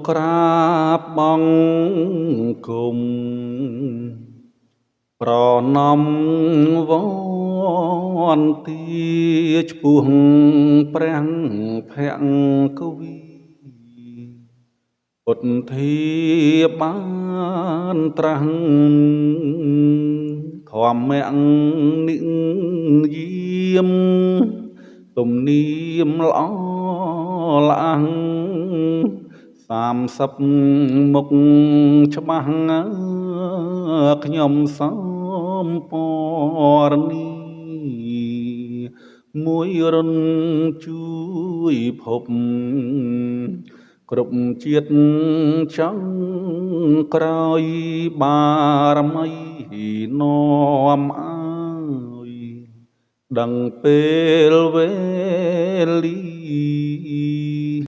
ក្រាបបង្គំប្រណម្យវន្តាឆ្ពោះព្រះភគវីពុទ្ធាបានត្រាស់ធម្មនិយាមទំនៀមល្អល្អះ30មុខច្បាស់ខ្ញុំសំពរនីមួយរុនជួយភពគ្រប់ជាតិចង់ក្រោយបារមីនាំឲ្យដឹងពេលវេលា